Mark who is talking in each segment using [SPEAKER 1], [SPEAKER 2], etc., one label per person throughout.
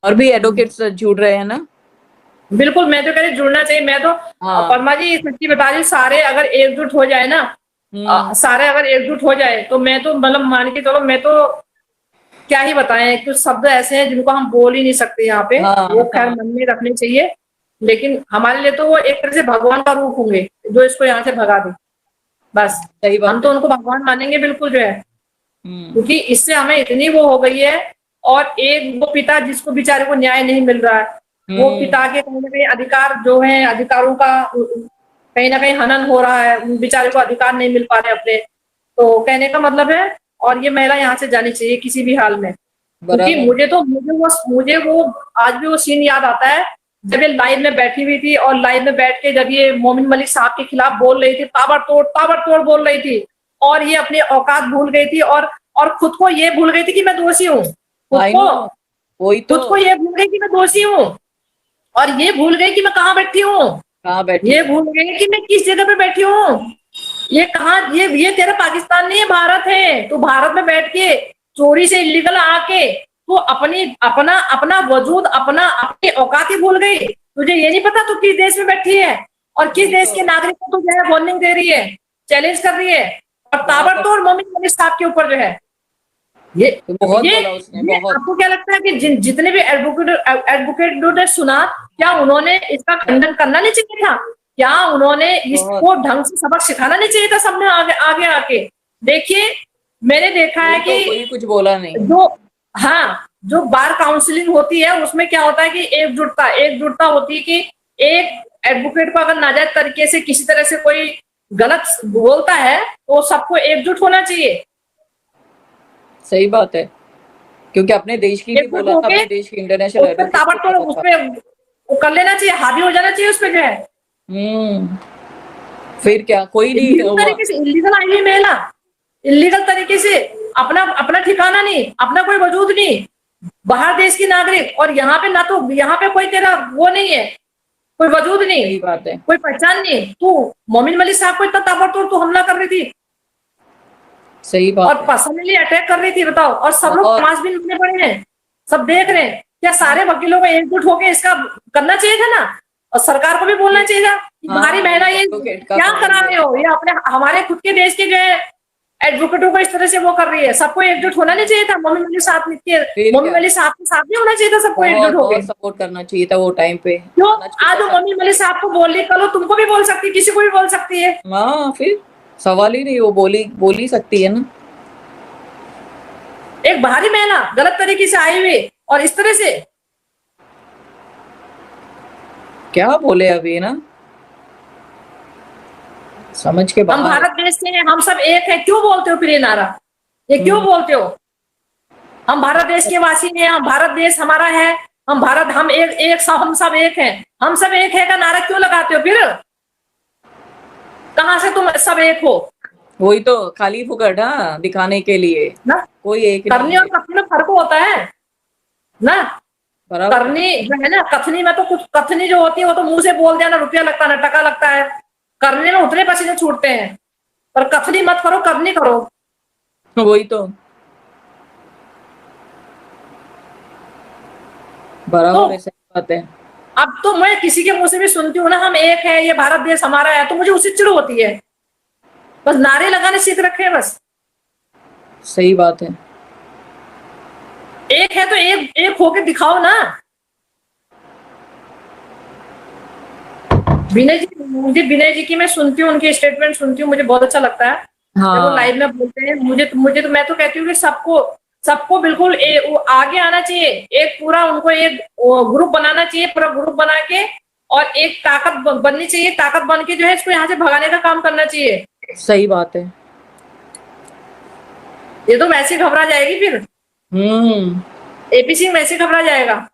[SPEAKER 1] और भी एडवोकेट्स जुड़ रहे हैं ना।
[SPEAKER 2] बिल्कुल, मैं तो कह रही जुड़ना चाहिए। मैं तो परमा जी सच्ची बता रही हूँ, सारे अगर एकजुट हो जाए ना, सारे अगर एकजुट हो जाए तो मैं तो मतलब मान के चलो, मैं तो क्या ही बताएं, कुछ शब्द ऐसे हैं जिनको हम बोल ही नहीं सकते यहाँ पे। वो खैर मन में रखने चाहिए, लेकिन हमारे लिए तो वो एक तरह से भगवान का रूप होंगे जो इसको यहाँ से भगा दे। बस
[SPEAKER 1] सही बात
[SPEAKER 2] हम तो उनको भगवान मानेंगे बिल्कुल जो है,
[SPEAKER 1] है।
[SPEAKER 2] क्योंकि इससे हमें इतनी वो हो गई है। और एक वो पिता जिसको बेचारे को न्याय नहीं मिल रहा है, वो पिता के कहीं ना कहीं अधिकार जो है, अधिकारों का कहीं ना कहीं हनन हो रहा है, उन बेचारे को अधिकार नहीं मिल पा रहे अपने। तो कहने का मतलब है, और ये महिला यहाँ से जानी चाहिए किसी भी हाल में। क्योंकि मुझे वो आज भी वो सीन याद आता है जब ये लाइव में बैठी हुई थी, और लाइव में बैठ के जब ये मोमिन मलिक साहब के खिलाफ बोल रही थी, ताबड़तोड़ बोल रही थी, और ये अपनी औकात भूल गई थी, और खुद को ये भूल गई थी कि मैं दोषी हूँ। खुद को ये भूल गई कि मैं दोषी हूँ, और ये भूल गई कि मैं कहाँ बैठी हूँ, ये भूल गई कि मैं किस जगह पे बैठी हूँ। ये कहाँ, ये तेरा पाकिस्तान नहीं है, भारत है। तो भारत में बैठ के चोरी से इलीगल आके तो अपना वजूद, अपनी औकात ही भूल गई। तुझे ये नहीं पता तू किस देश में बैठी है, और किस देश के नागरिक को तू जो है वार्निंग दे रही है, चैलेंज कर रही है, और ताबड़तोड़ मोमिन मलिक साहब के ऊपर जो है ये आपको क्या लगता है कि जितने भी एडवोकेट ने सुना, क्या उन्होंने इसका खंडन करना नहीं चाहिए था? क्या उन्होंने इसको ढंग से सबक सिखाना नहीं चाहिए था सबने आगे आके? देखिए, मैंने देखा है कि
[SPEAKER 1] कोई कुछ बोला नहीं।
[SPEAKER 2] जो बार काउंसलिंग होती है उसमें क्या होता है कि एकजुटता होती है कि एक एडवोकेट को अगर नाजायज तरीके से किसी तरह से कोई गलत बोलता है तो सबको एकजुट होना चाहिए।
[SPEAKER 1] सही बात है, क्योंकि अपने देश की भी बोला था, अपने देश की इंटरनेशनल
[SPEAKER 2] उसमें वो कर लेना चाहिए, हावी हो जाना चाहिए उसमें जो है।
[SPEAKER 1] फिर क्या, कोई नहीं
[SPEAKER 2] तरीके से इलीगल आई हुई महिला, इलीगल तरीके से अपना ठिकाना नहीं, अपना कोई वजूद नहीं, बाहर देश की नागरिक, और यहाँ पे ना तो यहाँ पे कोई तेरा वो नहीं है, कोई वजूद नहीं।
[SPEAKER 1] सही बात है,
[SPEAKER 2] कोई पहचान नहीं। तू मोमिन मलिक साहब को इतना ताबड़तोड़ तू हमला कर रही थी,
[SPEAKER 1] सही बात,
[SPEAKER 2] और पर्सनली अटैक कर रही थी, बताओ। और सब लोग तमाशबीन इतने बड़े हैं, सब देख रहे हैं। क्या सारे वकीलों को एकजुट होकर इसका करना चाहिए था ना, और सरकार को भी बोलना चाहिए था कि हमारी महिला ये क्या करा रहे हो, ये अपने हमारे खुद के देश के जो है एडवोकेटों को इस तरह से वो कर रही है। सबको एकजुट होना नहीं चाहिए था? मोमिन मलिक साहब के साथ नहीं होना चाहिए था? सबको एकजुट होकर
[SPEAKER 1] सपोर्ट करना चाहिए था वो टाइम पे।
[SPEAKER 2] क्यों आज मोमिन मलिक साहब को बोल रही, कल तुमको भी बोल सकती, किसी को भी बोल सकती है।
[SPEAKER 1] फिर सवाल ही नहीं, वो बोल ही सकती है ना।
[SPEAKER 2] एक बाहरी महिला गलत तरीके से आई हुई, और इस तरह से
[SPEAKER 1] क्या बोले अभी ना, समझ के बाहर।
[SPEAKER 2] हम भारत देश से हैं, हम सब एक है, क्यों बोलते हो फिर ये नारा? ये क्यों बोलते हो? हम भारत देश के वासी हैं, हम भारत देश हमारा है, हम भारत, हम हम सब एक हैं, हम सब एक है का नारा क्यों लगाते हो फिर? कहां से तुम सब एक हो?
[SPEAKER 1] वही तो, खाली फुकट दिखाने के लिए
[SPEAKER 2] ना,
[SPEAKER 1] कोई एक
[SPEAKER 2] करनी और कथनी में फर्क होता है ना। करनी जो है ना, कथनी में तो कुछ, कथनी जो होती है वो तो मुंह से बोल दिया ना, रुपया लगता है ना, टका लगता है, करने में उतने पसीने छूटते हैं। पर कथनी मत करो, करनी करो।
[SPEAKER 1] वही तो बराबर है, सही बात है।
[SPEAKER 2] अब तो मैं किसी के मुंह से भी सुनती हूँ ना, हम एक है, ये भारत देश हमारा है, तो मुझे उसी चिड़ होती है। बस नारे लगाने सीख रखे हैं बस।
[SPEAKER 1] सही बात है,
[SPEAKER 2] एक है तो एक होके दिखाओ ना। विनय जी की मैं सुनती हूँ, उनके स्टेटमेंट सुनती हूँ, मुझे बहुत अच्छा लगता है जब वो लाइव में बोलते हैं। मुझे तो मैं तो कहती हूँ कि सबको बिल्कुल आगे आना चाहिए। एक पूरा उनको एक ग्रुप बनाना चाहिए, पूरा ग्रुप बना के, और एक ताकत बननी चाहिए, ताकत बन के जो है इसको यहाँ से भगाने का काम करना चाहिए।
[SPEAKER 1] सही बात है।
[SPEAKER 2] ये तो वैसे घबरा जाएगी फिर, एपीसी वैसे घबरा जाएगा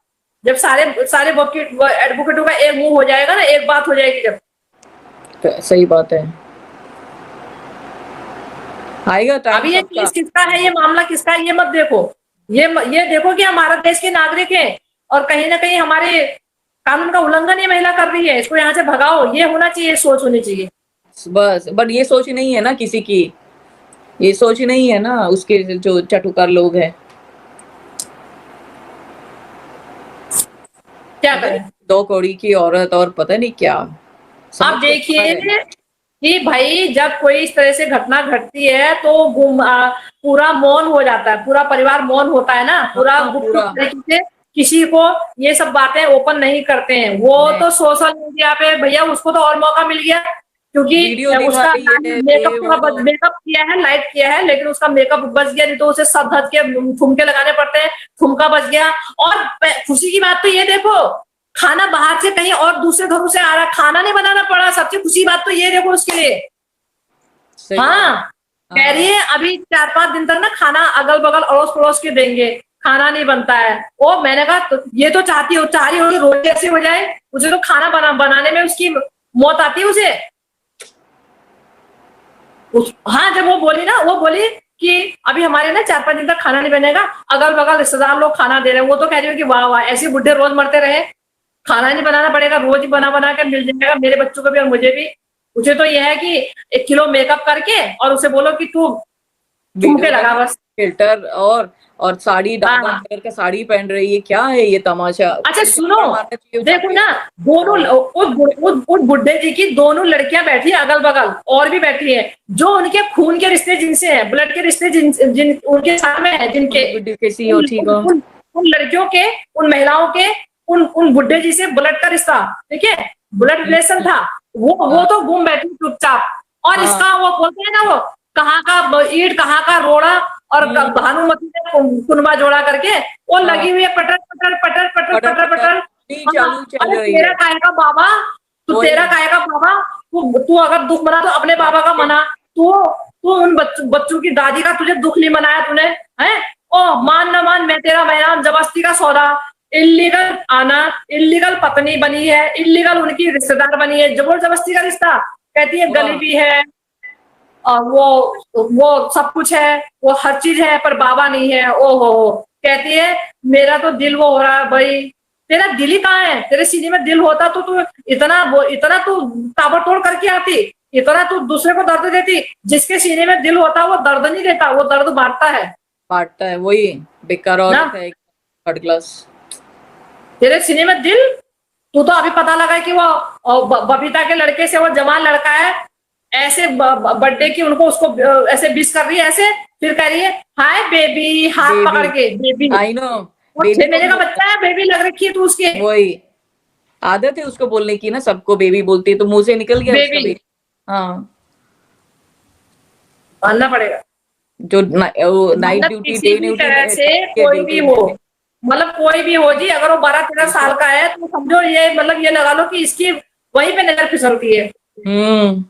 [SPEAKER 2] जब सारे एडवोकेटों का एक मुंह हो जाएगा ना, एक बात हो जाएगी जब।
[SPEAKER 1] सही बात है, आएगा टाइम।
[SPEAKER 2] अभी ये केस किसका है, ये मामला किसका है, ये मत देखो। ये देखो कि हमारे देश के नागरिक हैं, और कहीं ना कहीं हमारे कानून का उल्लंघन ये महिला कर रही है, इसको यहाँ से भगाओ। ये होना चाहिए, सोच होनी चाहिए
[SPEAKER 1] बस। बट ये सोच नहीं है ना किसी की, ये सोच नहीं है ना उसके जो चटुकार लोग हैं।
[SPEAKER 2] क्या करें?
[SPEAKER 1] 2 कौड़ी की औरत और पता नहीं क्या।
[SPEAKER 2] आप देखिए कि भाई जब कोई इस तरह से घटना घटती है तो पूरा मौन हो जाता है, पूरा परिवार मौन होता है ना, पूरा
[SPEAKER 1] हाँ,
[SPEAKER 2] गुप्त
[SPEAKER 1] पूरा
[SPEAKER 2] तरीके से किसी को ये सब बातें ओपन नहीं करते हैं। वो तो सोशल मीडिया पे भैया उसको तो और मौका मिल गया,
[SPEAKER 1] वीडियो
[SPEAKER 2] क्योंकि
[SPEAKER 1] दिखा
[SPEAKER 2] उसका
[SPEAKER 1] रही है
[SPEAKER 2] मेकअप
[SPEAKER 1] ये
[SPEAKER 2] पूरा
[SPEAKER 1] वो।
[SPEAKER 2] मेकअप किया है, लाइट किया है, लेकिन उसका मेकअप बच गया, नहीं तो उसे सब धज के ठुमके लगाने पड़ते हैं, ठुमका बच गया। और खुशी की बात तो ये देखो, खाना बाहर से कहीं और दूसरे घरों से आ रहा, खाना नहीं बनाना पड़ा, सबसे खुशी बात तो ये देखो उसके लिए।
[SPEAKER 1] सही है।
[SPEAKER 2] हाँ, कह रही
[SPEAKER 1] हाँ,
[SPEAKER 2] है अभी 4-5 दिन तक ना खाना अगल बगल अड़ोस पड़ोस के देंगे, खाना नहीं बनता है। ओ मैंने कहा तो ये तो चाह रही होगी रोटी ऐसी हो जाए, उसे तो खाना बनाने में उसकी मौत आती है उसे। हाँ, जब वो बोली ना, वो बोली कि अभी हमारे ना 4-5 दिन तक खाना नहीं बनेगा, अगल बगल रिश्तेदार लोग खाना दे रहे हैं। वो तो कह रही हो कि वाह वाह, ऐसे बुढ़े रोज मरते रहे, खाना नहीं बनाना पड़ेगा, रोज ही बना बना कर मिल जाएगा मेरे बच्चों को भी और मुझे भी। मुझे तो यह है कि 1 किलो मेकअप करके और उसे बोलो कि तू ठुमके लगा बस।
[SPEAKER 1] फिल्टर और साड़ी डार्क
[SPEAKER 2] हाँ,
[SPEAKER 1] कलर का साड़ी पहन रही है, क्या है ये तमाशा?
[SPEAKER 2] अच्छा
[SPEAKER 1] उसे
[SPEAKER 2] सुनो,
[SPEAKER 1] थप्पड़ मारना चाहिए उठा
[SPEAKER 2] देखो
[SPEAKER 1] के।
[SPEAKER 2] ना, दोनों
[SPEAKER 1] हाँ,
[SPEAKER 2] उस बुड्ढे जी की दोनों लड़कियां बैठी है अगल बगल, और भी बैठी है जो उनके खून के रिश्ते जिनसे है, ब्लड के रिश्ते जिन उनके साथ में है, जिनके
[SPEAKER 1] कैसी हो,
[SPEAKER 2] उन
[SPEAKER 1] ठीक
[SPEAKER 2] उन,
[SPEAKER 1] हो?
[SPEAKER 2] उन, उन लड़कियों के, उन महिलाओं के, उन बुड्ढे जी से ब्लड का रिश्ता, ठीक है, ब्लड रिलेशन था। वो
[SPEAKER 1] हाँ,
[SPEAKER 2] तो घूम बैठी चुपचाप। और
[SPEAKER 1] हाँ,
[SPEAKER 2] इसका वो बोलते हैं ना, वो कहाँ का ईंट कहाँ का रोड़ा, और भानुमति ने कुनबा जोड़ा करके वो
[SPEAKER 1] हाँ,
[SPEAKER 2] लगी हुई है पटर पटर पटर पटर
[SPEAKER 1] पटर
[SPEAKER 2] पटर
[SPEAKER 1] पटर
[SPEAKER 2] पटर।
[SPEAKER 1] नहीं
[SPEAKER 2] हाँ,
[SPEAKER 1] चालू चल
[SPEAKER 2] अरे
[SPEAKER 1] रही
[SPEAKER 2] तेरा
[SPEAKER 1] है।
[SPEAKER 2] काय का बाबा, तू
[SPEAKER 1] वही
[SPEAKER 2] तेरा काय का बाबा, तू अगर दुख मना तो अपने बाबा का मना। तू तू उन बच्चों की दादी का तुझे दुख नहीं मनाया तूने, है? ओ मान न मान मैं तेरा बहराम, जबरदस्ती का सौदा, इलीगल आना, इलीगल पत्नी बनी है, इलीगल उनकी रिश्तेदार बनी है, जबर जबरदस्ती का रिश्ता। कहती है
[SPEAKER 1] हाँ,
[SPEAKER 2] गरीबी है और वो सब कुछ है, वो हर चीज है, पर बाबा नहीं है। ओ हो, कहती है मेरा तो दिल वो हो रहा है भाई। तेरा दिल ही कहाँ है? तेरे सीने में दिल होता तो तू इतना तू ताबड़तोड़ करके आती, इतना तू दूसरे को दर्द देती। जिसके सीने में दिल होता वो दर्द नहीं देता, वो दर्द बांटता है
[SPEAKER 1] बांटता है, वही बेकार
[SPEAKER 2] ना।
[SPEAKER 1] औरत है, थर्ड क्लास।
[SPEAKER 2] तेरे सीने में दिल, तू तो अभी पता लगा कि वो बबीता के लड़के से वो जवान लड़का है, ऐसे बर्थडे की उनको उसको ऐसे विश कर रही है, ऐसे फिर कह रही है हाय बेबी, हाथ
[SPEAKER 1] बेबी,
[SPEAKER 2] पकड़ के बेबी।
[SPEAKER 1] I know.
[SPEAKER 2] वो
[SPEAKER 1] बेबी
[SPEAKER 2] 6
[SPEAKER 1] को
[SPEAKER 2] महीने का बच्चा है, बेबी लग रखी है तू उसके।
[SPEAKER 1] वही आदत है उसको बोलने की ना, सबको बेबी बोलती है, तो मुंह से निकल गया उसका
[SPEAKER 2] बेबी
[SPEAKER 1] बेबी। हाँ,
[SPEAKER 2] मानना पड़ेगा,
[SPEAKER 1] जो नाइट
[SPEAKER 2] मतलब
[SPEAKER 1] ड्यूटी
[SPEAKER 2] किसी
[SPEAKER 1] डे
[SPEAKER 2] भी
[SPEAKER 1] ड्यूटी
[SPEAKER 2] तरह
[SPEAKER 1] में
[SPEAKER 2] से
[SPEAKER 1] के
[SPEAKER 2] कोई भी
[SPEAKER 1] बेबी
[SPEAKER 2] हो,
[SPEAKER 1] बोलते
[SPEAKER 2] मतलब कोई भी हो जी, अगर वो 12-13 साल का है तो समझो ये, मतलब ये लगा लो कि इसकी वहीं पे नजर फिसलती है।
[SPEAKER 1] हैं।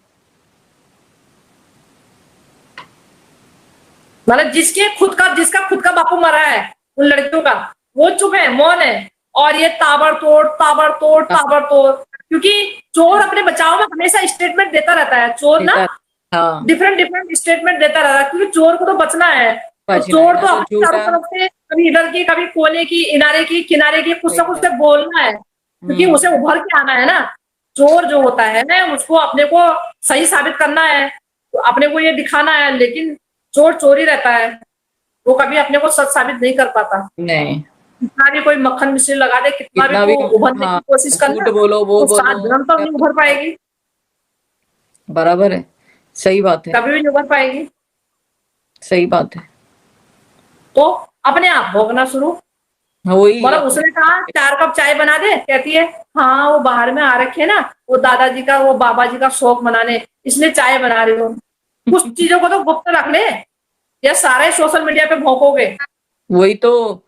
[SPEAKER 2] मतलब जिसका खुद का बापू मरा है, उन लड़कियों का, वो चुप है, मौन है। और ये ताबड़तोड़ ताबड़तोड़
[SPEAKER 1] हाँ,
[SPEAKER 2] ताबड़तोड़, क्योंकि चोर अपने बचाव में हमेशा स्टेटमेंट देता रहता है, चोर ना
[SPEAKER 1] देता, हाँ,
[SPEAKER 2] डिफरेंट डिफरेंट स्टेटमेंट देता रहता है, क्योंकि चोर को तो बचना है। तो
[SPEAKER 1] बचना है
[SPEAKER 2] चोर
[SPEAKER 1] ना,
[SPEAKER 2] तो
[SPEAKER 1] तो
[SPEAKER 2] अपने चारों
[SPEAKER 1] झूठा।
[SPEAKER 2] तरफ से कभी इधर की, कभी कोने की, इनारे की, किनारे की, कुछ
[SPEAKER 1] सही
[SPEAKER 2] ना कुछ
[SPEAKER 1] बात।
[SPEAKER 2] से बोलना है, क्योंकि
[SPEAKER 1] हम्म।
[SPEAKER 2] उसे उभर के आना है ना। चोर जो होता है ना, उसको अपने को सही साबित करना है, तो अपने को ये दिखाना है, लेकिन चोर चोर ही रहता है, वो कभी अपने को सच साबित नहीं कर पाता।
[SPEAKER 1] नहीं,
[SPEAKER 2] कितना भी कोई मक्खन मिश्री लगा दे, कितना भी
[SPEAKER 1] कितना भी,
[SPEAKER 2] तू उभरने की
[SPEAKER 1] हाँ,
[SPEAKER 2] कोशिश
[SPEAKER 1] झूठ
[SPEAKER 2] करना,
[SPEAKER 1] बोलो वो
[SPEAKER 2] तो
[SPEAKER 1] बोलो,
[SPEAKER 2] 7 जन्म तक नहीं उभर पाएगी,
[SPEAKER 1] बराबर है। सही बात है।
[SPEAKER 2] कभी भी नहीं उभर पाएगी।
[SPEAKER 1] सही बात है।
[SPEAKER 2] तो अपने आप भोगना शुरू।
[SPEAKER 1] हाँ, वही
[SPEAKER 2] मतलब
[SPEAKER 1] अपने।
[SPEAKER 2] उसने कहा 4 कप चाय बना दे, कहती है हाँ वो बाहर में आ रखे ना, वो दादाजी का, वो बाबा जी का शौक मनाने, इसलिए चाय बना रही हूँ। कुछ चीजों को तो गुप्त रख ले, या सारे सोशल मीडिया पे भोंकोगे।
[SPEAKER 1] वही तो,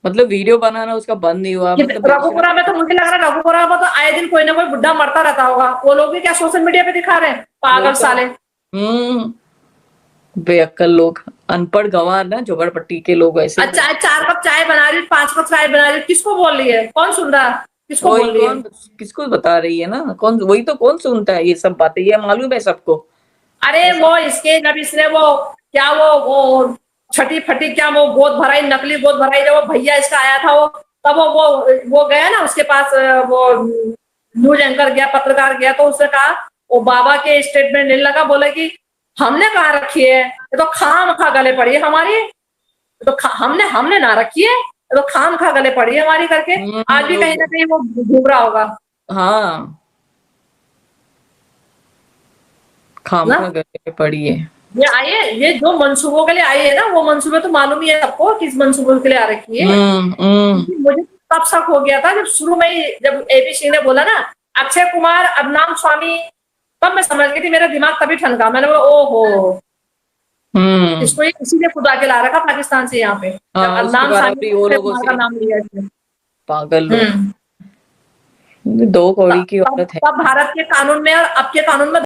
[SPEAKER 1] मतलब वीडियो बनाना उसका बंद नहीं हुआ, मतलब बेशरम।
[SPEAKER 2] रघुपुरा में तो मुझे लग रहा है, रघुपुरा में तो आए दिन कोई ना कोई बुढ़ा मरता रहता होगा, वो लोग भी क्या सोशल मीडिया पे दिखा रहे हैं,
[SPEAKER 1] वही
[SPEAKER 2] पागल
[SPEAKER 1] तो।
[SPEAKER 2] साले।
[SPEAKER 1] बेअक्कल लोग, अनपढ़ गंवार ना, झोपड़पट्टी के लोग ऐसे ही
[SPEAKER 2] अच्छा
[SPEAKER 1] बोलते
[SPEAKER 2] 4 कप चाय बना रही, 5 कप चाय बना रही, किसको बोल रही है? कौन सुन रहा है?
[SPEAKER 1] हैं।
[SPEAKER 2] किसको
[SPEAKER 1] वही
[SPEAKER 2] बोल रही है?
[SPEAKER 1] कौन, किसको बता रही है ना, कौन, वही तो, कौन सुनता है ये सब बातें, ये मालूम है सबको।
[SPEAKER 2] अरे
[SPEAKER 1] ऐसा
[SPEAKER 2] वो इसके, जब इसने वो क्या, वो छठी फटी क्या, वो गोद भराई, नकली गोद भराई, जब वो भैया इसका आया था, वो तब वो गया ना उसके पास, वो न्यूज एंकर गया, पत्रकार गया, तो उसने कहा, वो बाबा के स्टेटमेंट लेने लगा, बोले कि हमने कहाँ रखी है, ये तो खाम खा गले पड़ी है हमारी, ये तो हमने हमने ना रखी है। तो खाम खा गले पड़ी है हमारी करके। आज भी कहीं ना कहीं वो घूम रहा होगा
[SPEAKER 1] हाँ, खाम
[SPEAKER 2] ना।
[SPEAKER 1] खा गले पड़ी है।
[SPEAKER 2] ये आइए, ये जो मंसूबों के लिए आई है ना, वो मंसूबे तो मालूम ही है सबको किस मंसूबों के लिए आ रखी है। मुझे तब शक हो गया था जब शुरू में ही, जब एपी सिंह ने बोला ना अक्षय कुमार अदनाम स्वामी, तब मैं समझ गई थी, मेरा दिमाग तभी ठनका, मैंने बोला ओहो, इसको ये किसी ने खुदा के ला रखा पाकिस्तान से यहाँ पे, जब
[SPEAKER 1] हाँ, उसके
[SPEAKER 2] अदनाम
[SPEAKER 1] बाद
[SPEAKER 2] स्वामी
[SPEAKER 1] अभी वो
[SPEAKER 2] अक्षय
[SPEAKER 1] लोगों
[SPEAKER 2] कुमार का
[SPEAKER 1] से
[SPEAKER 2] नाम लिया इसने।
[SPEAKER 1] पागल लोग, 2 कौड़ी की औरत है।
[SPEAKER 2] तब भारत के कानून में और अब के कानून में